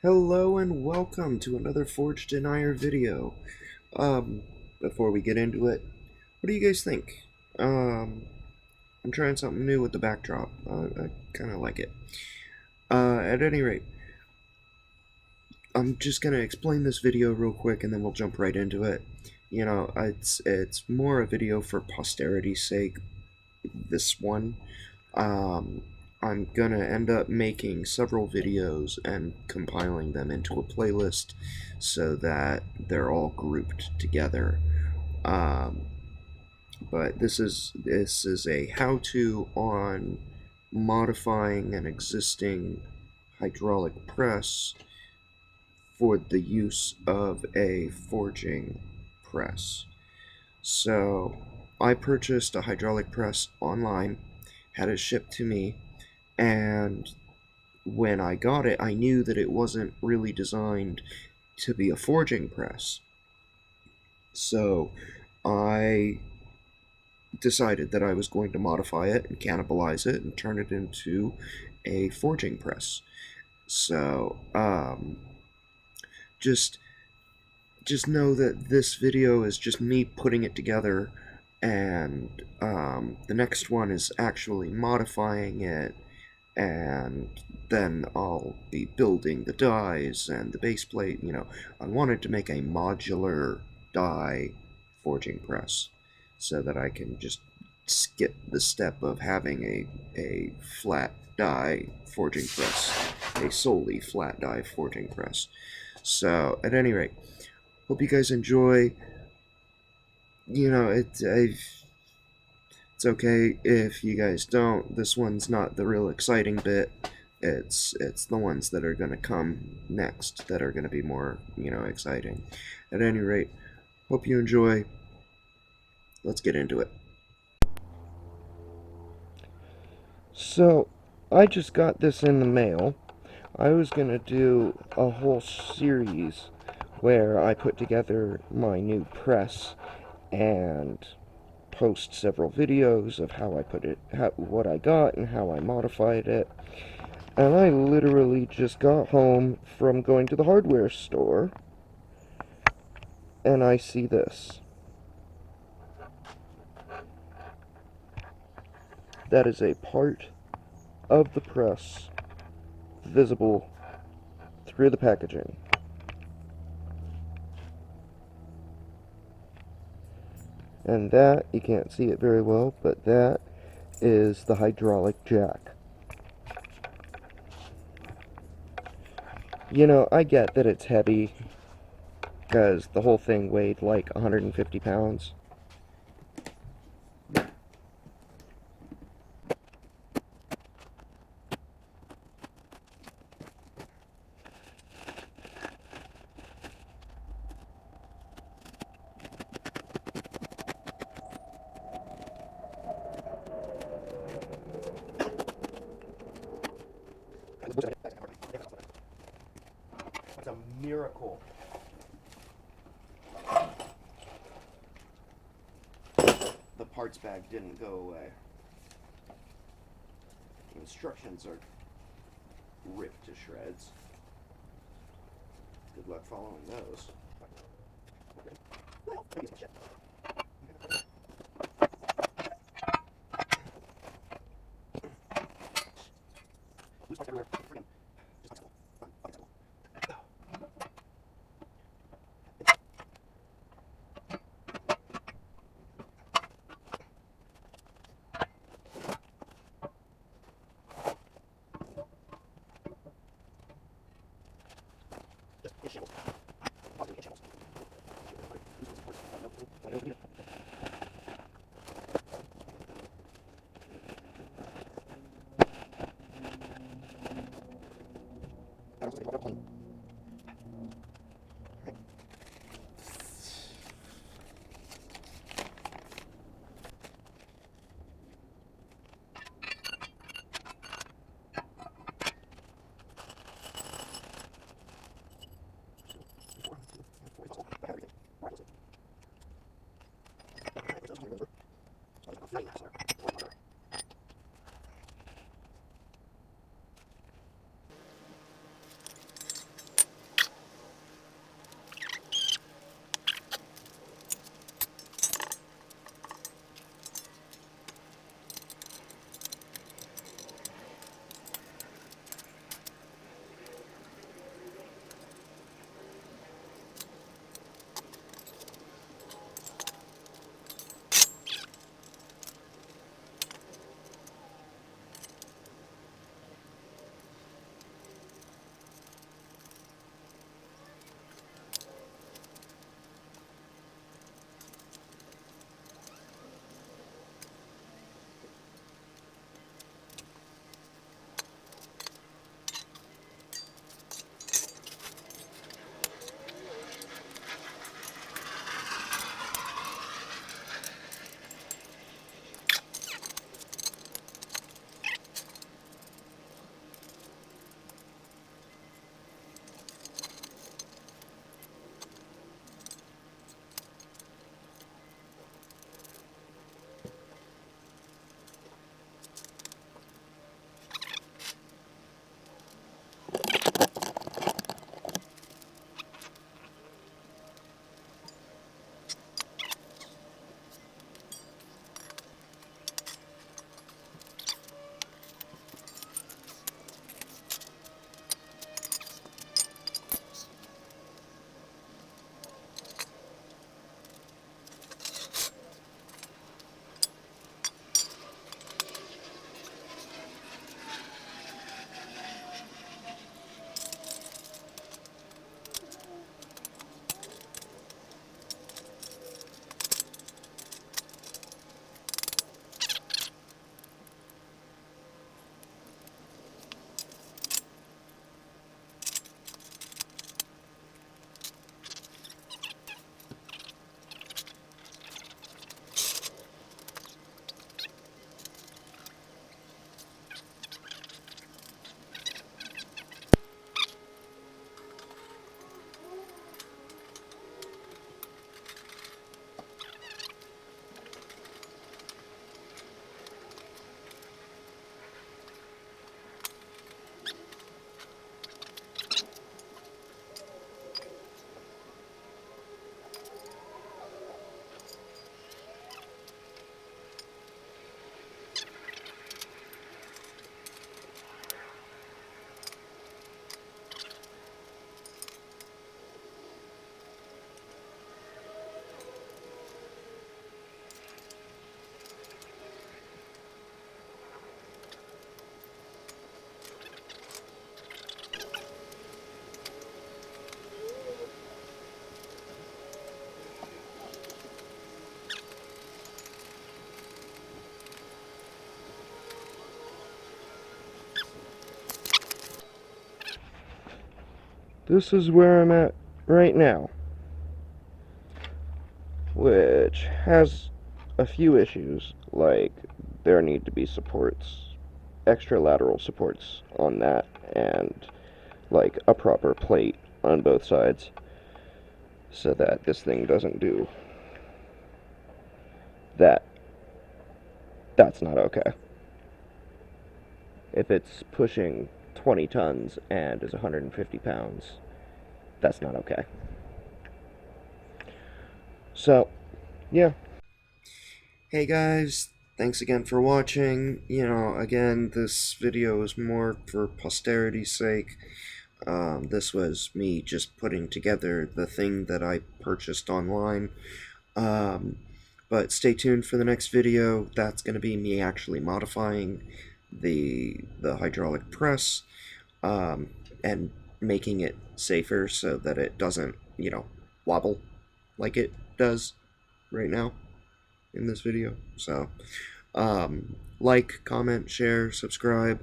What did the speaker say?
Hello and welcome to another Forged in Iron video. Before we get into it, what do you guys think? I'm trying something new with the backdrop. I kind of like it. At any rate, I'm just gonna explain this video real quick and then we'll jump right into it. You know, it's more a video for posterity's sake, this one. Um, I'm gonna end up making several videos and compiling them into a playlist so that they're all grouped together. Um, but this is a how-to on modifying an existing hydraulic press for the use of a forging press. So I purchased a hydraulic press online, had it shipped to me, and when I got it, I knew that it wasn't really designed to be a forging press. So I decided that I was going to modify it and cannibalize it and turn it into a forging press. So just know that this video is just me putting it together, and the next one is actually modifying it, and then I'll be building the dies and the base plate. I wanted to make a modular die forging press so that I can just skip the step of having a flat die forging press, a solely flat die forging press. So, at any rate, hope you guys enjoy. It's okay if you guys don't. This one's not the real exciting bit. It's the ones that are gonna come next that are gonna be more, exciting. At any rate, hope you enjoy. Let's get into it. So, I just got this in the mail. I was gonna do a whole series where I put together my new press and post several videos of how I put it, what I got and how I modified it. And I literally just got home from going to the hardware store and I see this. That is a part of the press visible through the packaging. And that, you can't see it very well, but that is the hydraulic jack. I get that it's heavy, because the whole thing weighed like 150 pounds. It's a miracle. The parts bag didn't go away. The instructions are ripped to shreds. Good luck following those. this is where I'm at right now, which has a few issues, like there need to be supports, extra lateral supports on that, and like a proper plate on both sides so that this thing doesn't do that. That's not okay. If it's pushing 20 tons and is 150 pounds, that's not okay. So, yeah. Hey guys, thanks again for watching. Again, this video is more for posterity's sake. This was me just putting together the thing that I purchased online. Um, but stay tuned for the next video. That's going to be me actually modifying the hydraulic press, um, and making it safer so that it doesn't, wobble like it does right now in this video. So, like, comment, share, subscribe.